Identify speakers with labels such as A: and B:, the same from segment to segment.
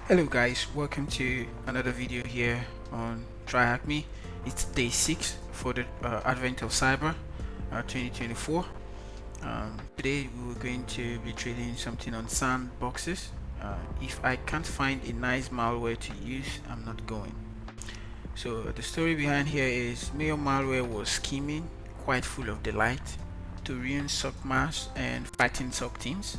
A: Hello guys, welcome to another video here on TryHackMe. It's day 6 for the advent of cyber 2024. Today we were going to be trading something on Sandboxes. If I can't find a nice malware to use, I'm not going. So the story behind here is Mayo malware was scheming, quite full of delight, to ruin SOC mass and fighting SOC teams.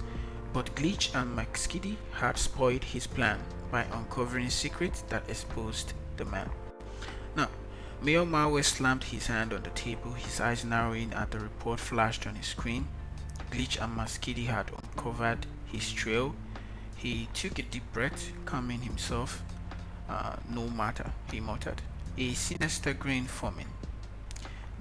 A: But Glitch and McSkiddy had spoiled his plan by uncovering secrets that exposed the man. Now, Mayor Malware slammed his hand on the table, his eyes narrowing as the report flashed on his screen. Glitch and McSkiddy had uncovered his trail. He took a deep breath, calming himself. No matter, he muttered, a sinister grin forming.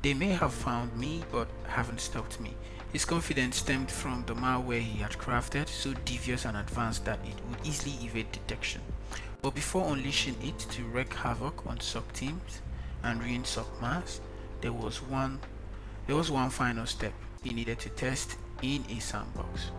A: They may have found me, but haven't stopped me. His confidence stemmed from the malware he had crafted, so devious and advanced that it would easily evade detection. But before unleashing it to wreak havoc on SOC teams and ruin SOC mass, there was one final step he needed to test in a sandbox.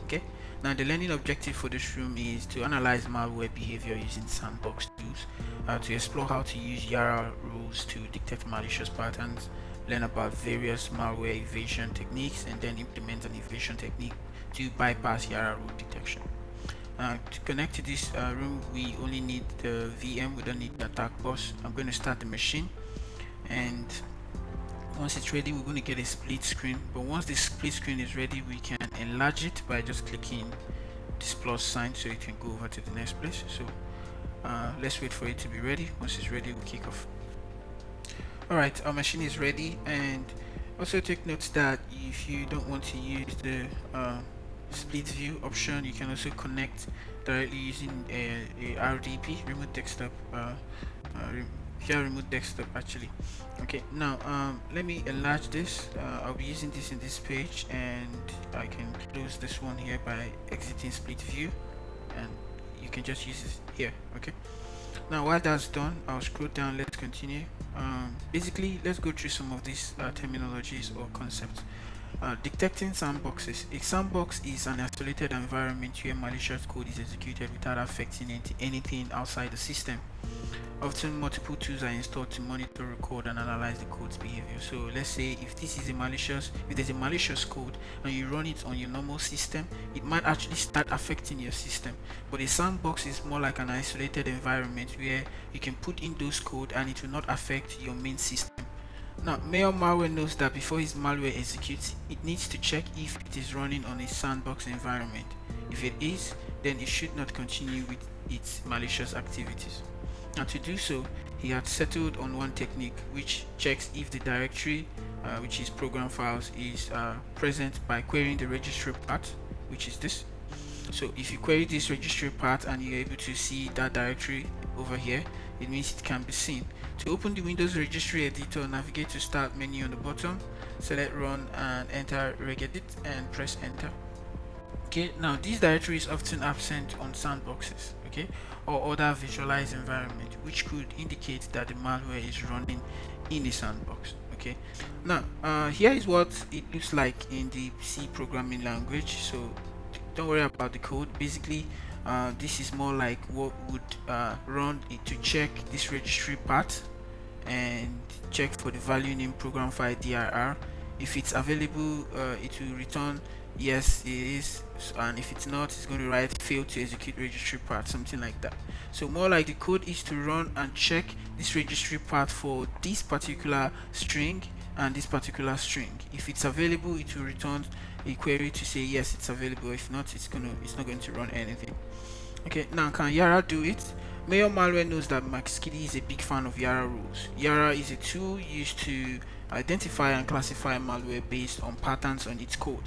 A: Okay? Now the learning objective for this room is to analyze malware behavior using sandbox tools, to explore how to use YARA rules to detect malicious patterns, learn about various malware evasion techniques, and then implement an evasion technique to bypass YARA rule detection. To connect to this room, we only need the VM, we don't need the attack bus. I'm going to start the machine, and once it's ready, we're going to get a split screen. But once the split screen is ready, we can enlarge it by just clicking this plus sign so it can go over to the next place. So let's wait for it to be ready. Once it's ready, we'll kick off. Alright, our machine is ready, and also take note that if you don't want to use the split view option, you can also connect directly using a RDP, remote desktop, remote desktop actually. Okay, now let me enlarge this. I'll be using this in this page, and I can close this one here by exiting split view, and you can just use it here. Okay, now while that's done, I'll scroll down. Let's continue. Basically, let's go through some of these terminologies or concepts. Detecting sandboxes. A sandbox is an isolated environment where malicious code is executed without affecting anything outside the system. Often multiple tools are installed to monitor, record, and analyze the code's behavior. So let's say if there's a malicious code and you run it on your normal system, it might actually start affecting your system. But a sandbox is more like an isolated environment where you can put in those code and it will not affect your main system. Now, Mayor malware knows that before his malware executes, it needs to check if it is running on a sandbox environment. If it is, then it should not continue with its malicious activities. And to do so, he had settled on one technique which checks if the directory, which is program files, is present by querying the registry path, which is this. So if you query this registry path and you're able to see that directory over here, it means it can be seen. To open the Windows registry editor, navigate to start menu on the bottom, select run and enter regedit and press enter. Okay, now this directory is often absent on sandboxes, okay, or other visualized environment, which could indicate that the malware is running in the sandbox. Okay, now here is what it looks like in the C programming language. So don't worry about the code. Basically, this is more like what would run it to check this registry path and check for the value name program file dir. If it's available, it will return yes it is, and if it's not, it's going to write fail to execute registry path, something like that. So more like the code is to run and check this registry path for this particular string and this particular string. If it's available, it will return a query to say yes it's available. If not, it's not going to run anything. Okay, now can YARA do it? Mayor malware knows that McSkiddy is a big fan of YARA rules. YARA is a tool used to identify and classify malware based on patterns on its code.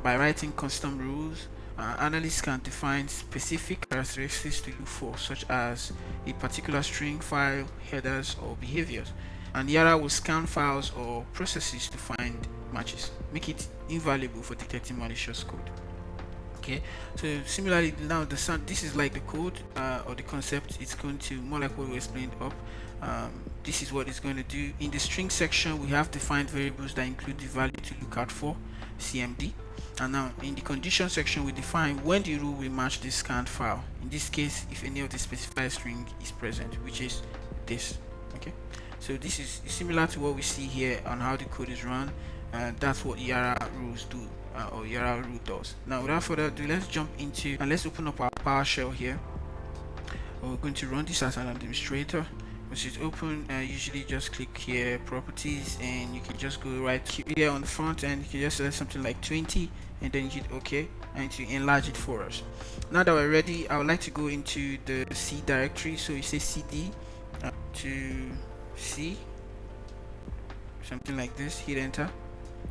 A: By writing custom rules, analysts can define specific characteristics to look for, such as a particular string, file, headers, or behaviors. And YARA will scan files or processes to find matches, make it invaluable for detecting malicious code. Okay, so similarly, now this is like the code or the concept. It's going to more like what we explained up. This is what it's going to do. In the string section, we have defined variables that include the value to look out for, CMD. And now in the condition section, we define when the rule will match the scanned file. In this case, if any of the specified string is present, which is this. Okay, so this is similar to what we see here on how the code is run. That's what YARA rules do, or YARA rule does. Now without further ado, let's jump into and let's open up our PowerShell here. We're going to run this as an administrator. Once it's open, usually just click here, properties, and you can just go right here on the front end. You can just select something like 20 and then hit OK, and to enlarge it for us. Now that we're ready, I would like to go into the C directory. So you say cd to C, something like this, hit enter.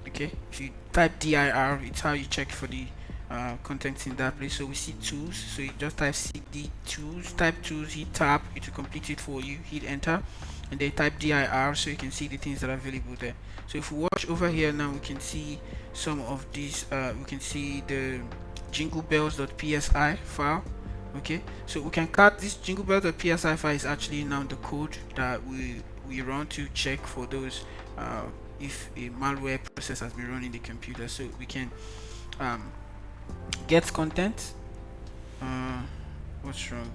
A: Okay, if you type dir, it's how you check for the contents in that place. So we see tools, so you just type cd tools, type tools, hit tab, it will complete it for you, hit enter, and then type dir so you can see the things that are available there. So if we watch over here now, we can see some of these. We can see the jinglebells.psi file. Okay, so we can cut this jinglebells.psi file is actually now the code that we run to check for those if a malware process has been run in the computer. So we can get content. What's wrong?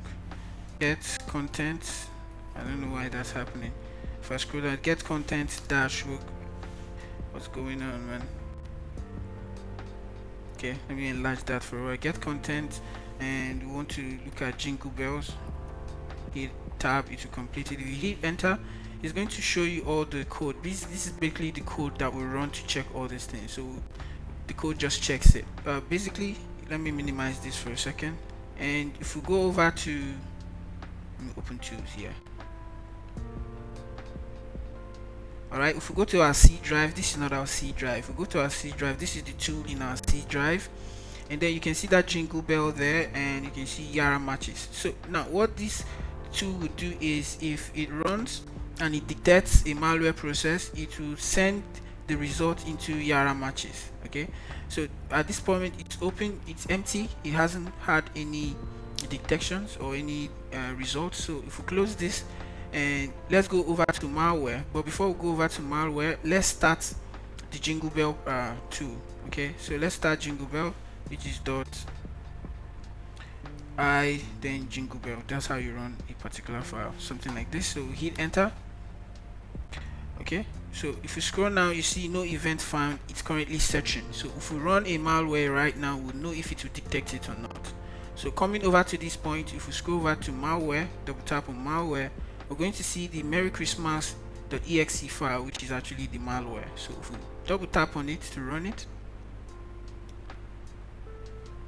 A: Get content. I don't know why that's happening. If I scroll down, get content dash work. What's going on, man? Okay, let me enlarge that for a while. Get content, and we want to look at jingle bells. Hit tab, it will complete it. If you hit enter, it's going to show you all the code. This is basically the code that we run to check all these things. So the code just checks it. Basically, let me minimize this for a second, and if we go over to, let me open tools here. Alright, if we go to our C drive, this is not our C drive. If we go to our C drive, this is the tool in our C drive, and then you can see that jingle bell there, and you can see YARA matches. So now what this tool will do is, if it runs and it detects a malware process, it will send the result into YARA matches. Okay, so at this point it's open, it's empty, it hasn't had any detections or any results. So if we close this, and let's go over to malware, but before we go over to malware, let's start the jingle bell tool. Okay, so let's start jingle bell, which is .I then jingle bell. That's how you run a particular file, something like this. So hit enter. Okay, so if you scroll now, you see no event found, it's currently searching. So if we run a malware right now, we'll know if it will detect it or not. So coming over to this point, if we scroll over to malware, double tap on malware, we're going to see the Merry Christmas.exe file, which is actually the malware. So if we double tap on it to run it,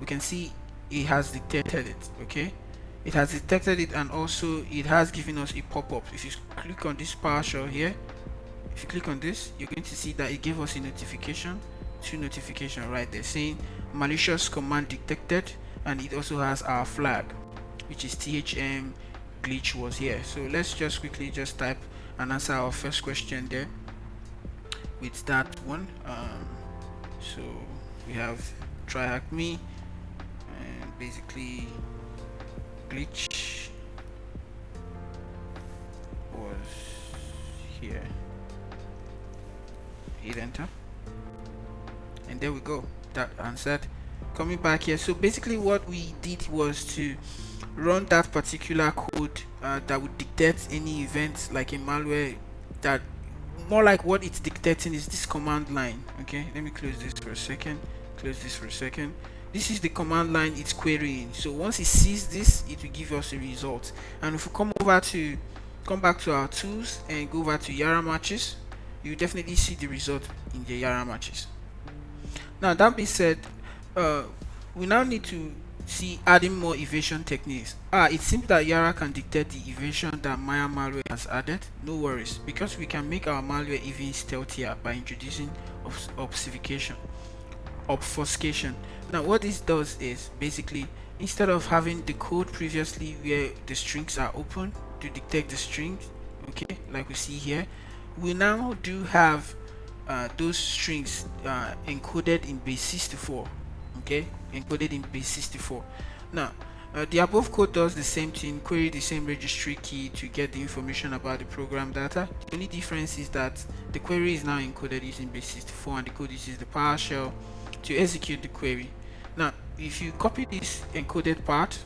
A: we can see it has detected it. Okay, it has detected it, and also it has given us a pop-up. If you click on this PowerShell here, if you click on this, you're going to see that it gave us a notification, two notifications right there saying malicious command detected, and it also has our flag, which is THM glitch was here. So let's just quickly just type and answer our first question there with that one. So we have TryHackMe, and basically glitch was here. Hit enter, and there we go, that answered. Coming back here, so basically what we did was to run that particular code that would detect any events like a malware. That more like what it's detecting is this command line. Okay, let me close this for a second, this is the command line it's querying. So once it sees this, it will give us a result. And if we come back to our tools and go over to YARA matches, you definitely see the result in the YARA matches. Now that being said, we now need to see adding more evasion techniques. It seems that YARA can detect the evasion that Maya malware has added. No worries, because we can make our malware even stealthier by introducing obfuscation. Now what this does is, basically, instead of having the code previously where the strings are open to detect the strings, okay, like we see here, we now do have those strings encoded in base 64. Okay, encoded in base 64. Now the above code does the same thing, query the same registry key to get the information about the program data. The only difference is that the query is now encoded using base 64 and the code uses the PowerShell to execute the query. Now if you copy this encoded part,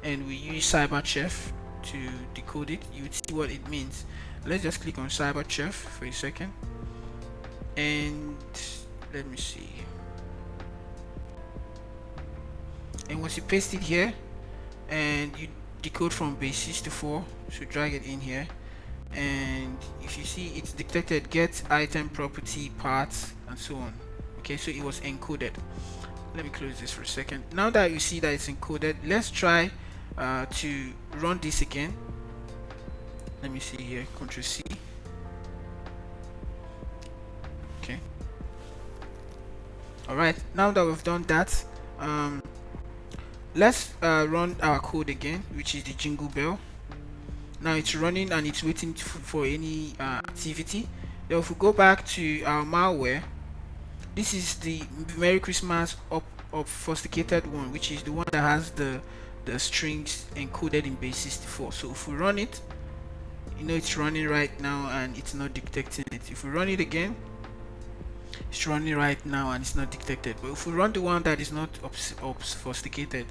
A: and we use cyberchef to decode it, you would see what it means. Let's just click on cyberchef for a second, and let me see. And once you paste it here and you decode from base 64, so drag it in here, and if you see, it's detected get item property parts and so on. Okay, so it was encoded. Let me close this for a second. Now that you see that it's encoded, let's try to run this again. Let me see here, Ctrl C. Okay, all right, now that we've done that, let's run our code again, which is the jingle bell. Now it's running and it's waiting for any activity. Then if we go back to our malware, this is the Merry Christmas obfuscated one, which is the one that has the strings encoded in base 64. So if we run it, you know it's running right now and it's not detecting it. If we run it again, it's running right now and it's not detected. But if we run the one that is not obfuscated,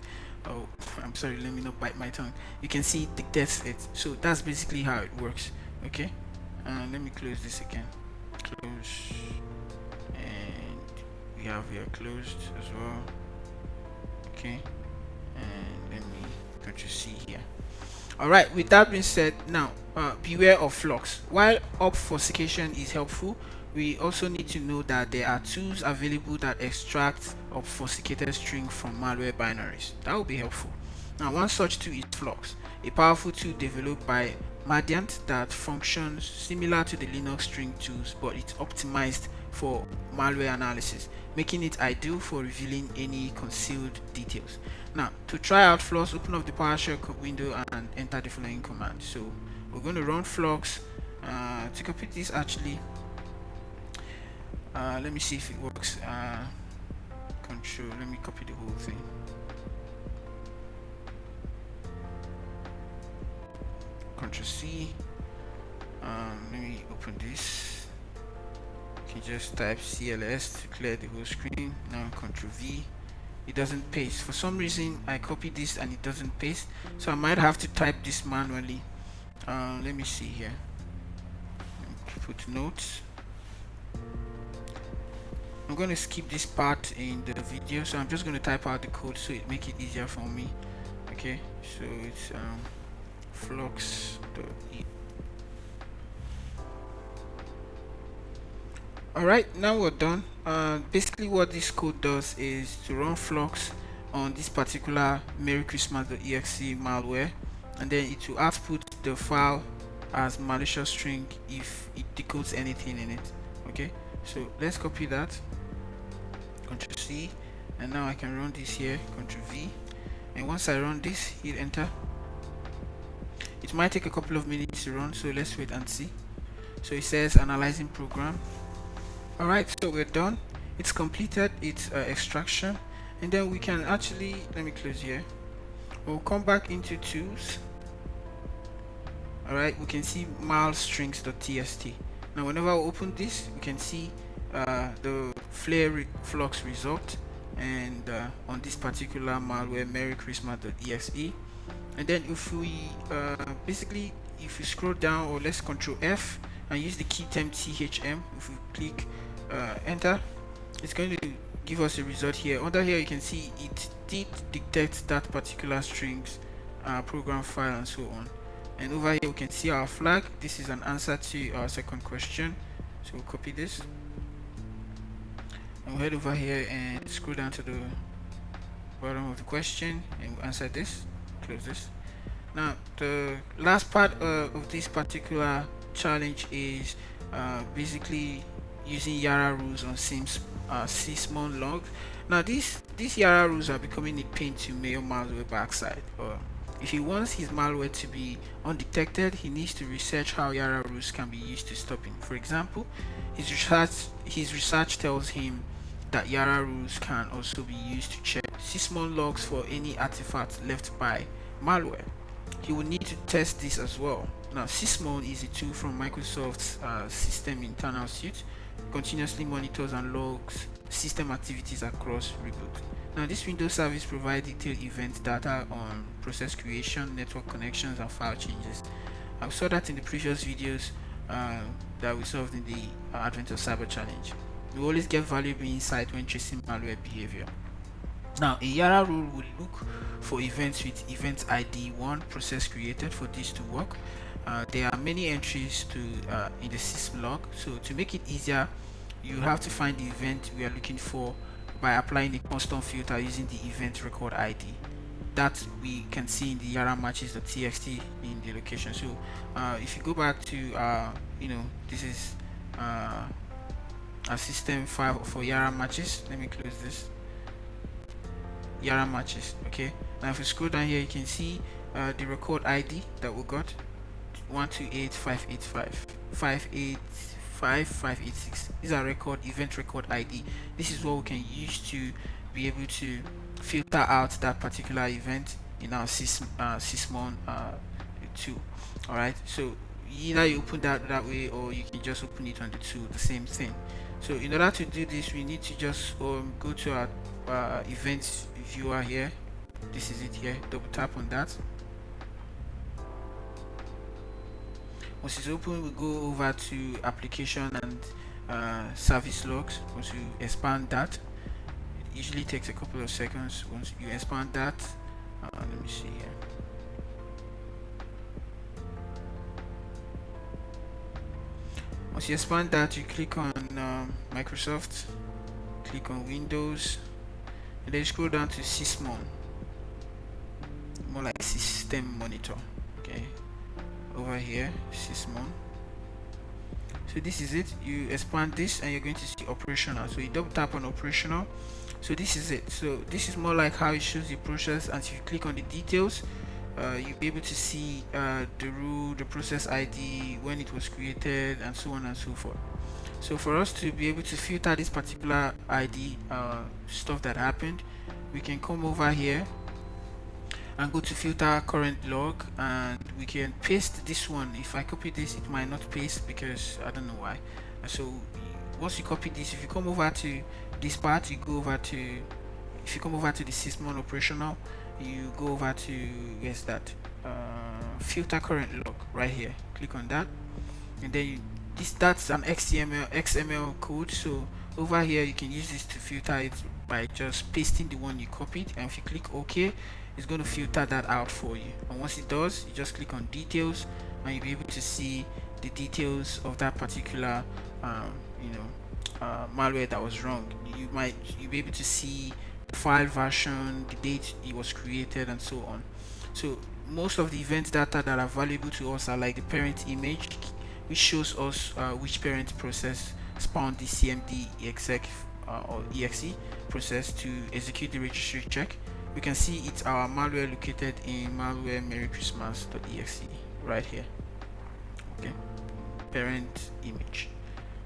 A: oh, I'm sorry, let me not bite my tongue, you can see it detects it. So that's basically how it works. Okay, let me close this again. Close, and we have here closed as well. Okay, and let me Ctrl C here. Alright, with that being said, now beware of Floss. While obfuscation is helpful, we also need to know that there are tools available that extract obfuscated string from malware binaries. That will be helpful. Now one such tool is Floss, a powerful tool developed by Madiant that functions similar to the Linux string tools, but it's optimized for malware analysis, making it ideal for revealing any concealed details. Now to try out Floss, open up the PowerShell window and enter the following command. So we're going to run Floss. To copy this, actually, let me see if it works. Control, let me copy the whole thing. Ctrl C. Let me open this. You can just type CLS to clear the whole screen. Now Ctrl V. It doesn't paste. For some reason I copied this and it doesn't paste, so I might have to type this manually. Let me see here. Put notes. I'm going to skip this part in the video, so I'm just going to type out the code so it make it easier for me. Okay, so it's flox.e. Alright, now we're done. Basically what this code does is to run Floss on this particular Merry Christmas.exe malware, and then it will output the file as malicious string if it decodes anything in it. Okay, so let's copy that, Ctrl C, and now I can run this here, Ctrl V, and once I run this, hit enter. It might take a couple of minutes to run, so let's wait and see. So it says analyzing program. Alright, so we're done. It's completed its extraction, and then we can actually, let me close here. We'll come back into tools. Alright, we can see malstrings.txt. Now whenever I open this, we can see the Floss result, and on this particular malware Merry Christmas.exe. And then if we basically, if you scroll down, or let's Control F and use the key term THM, if we click enter, it's going to give us a result here. Under here you can see it did detect that particular strings program file and so on. And over here we can see our flag. This is an answer to our second question, so we'll copy this and we'll head over here and scroll down to the bottom of the question and we'll answer this. Close this. Now the last part of this particular challenge is basically using YARA rules on Sysmon logs. Now these YARA rules are becoming a pain to Mayo malware backside. If he wants his malware to be undetected, he needs to research how YARA rules can be used to stop him. For example, his research tells him that YARA rules can also be used to check Sysmon logs for any artifacts left by malware. He will need to test this as well. Now, Sysmon is a tool from Microsoft's system internal suite, continuously monitors and logs system activities across reboot. Now, this Windows service provides detailed event data on process creation, network connections, and file changes. I saw that in the previous videos uh, that we solved in the Advent of Cyber Challenge. We always get valuable insight when tracing malware behavior. Now, a YARA rule will look for events with event ID 1 process created for this to work. There are many entries to in the sys log, so to make it easier, you have to find the event we are looking for by applying a custom filter using the event record ID that we can see in the YARA matches.txt in the location. So if you go back to this is a system file for YARA matches. Let me close this. YARA matches. Okay, now if you scroll down here, you can see the record ID that we got, 128.585 585.586. These are event record ID. This is what we can use to be able to filter out that particular event in our Sysmon tool. All right, so either you open that way, or you can just open it on the tool, the same thing. So in order to do this, we need to just go to our events viewer here. This is it here. Double tap on that. Once it's open, we go over to application and service logs. Once you expand that, it usually takes a couple of seconds. Once you expand that, let me see here. Once you expand that, you click on Microsoft, click on Windows, and then you scroll down to Sysmon, more like system monitor. Okay, over here, Sysmon. So this is it. You expand this and you're going to see operational. So you double tap on operational. So this is it. So this is more like how it shows the process, and if you click on the details, you'll be able to see the rule, the process ID, when it was created, and so on and so forth. So for us to be able to filter this particular ID stuff that happened, we can come over here and go to filter current log, and we can paste this one. If I copy this, it might not paste because I don't know why. So once you copy this, if you come over to this part, you go over to, if you come over to the Sysmon operational, you go over to, where's that, filter current log right here. Click on that, and then that's an XML code. So over here you can use this to filter it by just pasting the one you copied, and if you click OK, it's going to filter that out for you. And once it does, you just click on details, and you'll be able to see the details of that particular malware that was wrong. You'll be able to see the file version, the date it was created, and so on. So most of the event data that are valuable to us are like the parent image, which shows us which parent process spawned the cmd exec or exe process to execute the registry check. We can see it's our malware located in malware Merry Christmas.exe right here. Okay, parent image.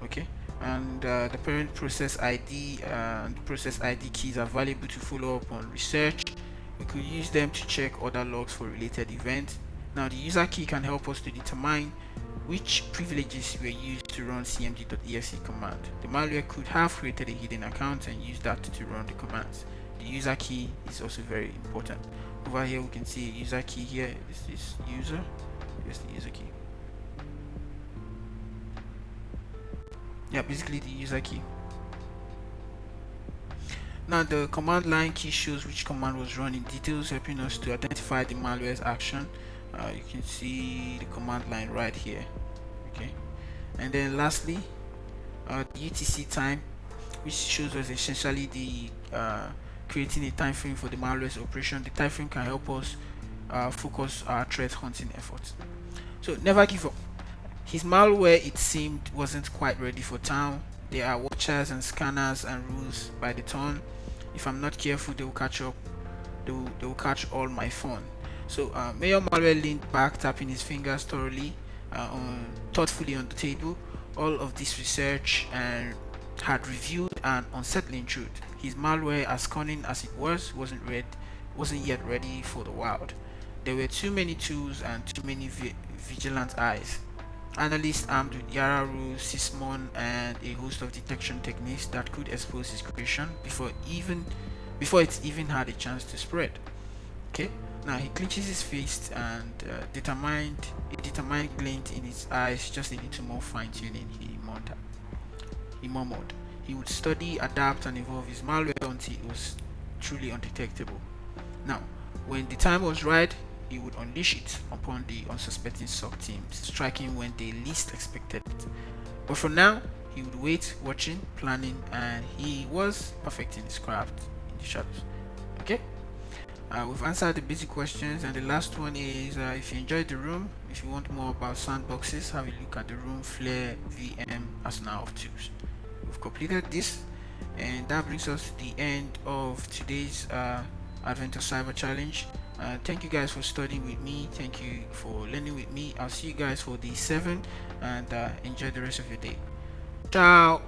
A: Okay, and the parent process ID and the process ID keys are valuable to follow up on research. We could use them to check other logs for related events. Now the user key can help us to determine which privileges were used to run cmd.exe command. The malware could have created a hidden account and used that to run the commands. The user key is also very important. Over here we can see a user key here. This is user. Here's the user key. Yeah, basically the user key. Now the command line key shows which command was run in details, helping us to identify the malware's action. You can see the command line right here. Okay, and then lastly, the UTC time, which shows us essentially the creating a time frame for the malware's operation. The time frame can help us focus our threat hunting efforts. So never give up. His malware, it seemed, wasn't quite ready for town. There are watchers and scanners and rules by the ton. If I'm not careful, they will catch up. They will catch all my fun. So Mayor Malware leaned back, tapping his fingers thoroughly, thoughtfully on the table. All of this research and had revealed an unsettling truth. His malware, as cunning as it was, wasn't yet ready for the wild. There were too many tools and too many vigilant eyes. Analysts armed with YARA rules, Sysmon, and a host of detection techniques that could expose his creation before it even had a chance to spread. Okay, now he clenches his fist and a determined glint in his eyes, just a little more fine tuning. He murmured. He would study, adapt, and evolve his malware until it was truly undetectable. Now, when the time was right, he would unleash it upon the unsuspecting SOC teams, striking when they least expected it. But for now, he would wait, watching, planning, and he was perfecting his craft in the shadows. Okay? We've answered the basic questions, and the last one is if you enjoyed the room, if you want more about sandboxes, have a look at the room Flare VM Arsenal of Tools. We've completed this, and that brings us to the end of today's Advent of Cyber Challenge. Thank you guys for studying with me. Thank you for learning with me. I'll see you guys for day 7, and enjoy the rest of your day. Ciao.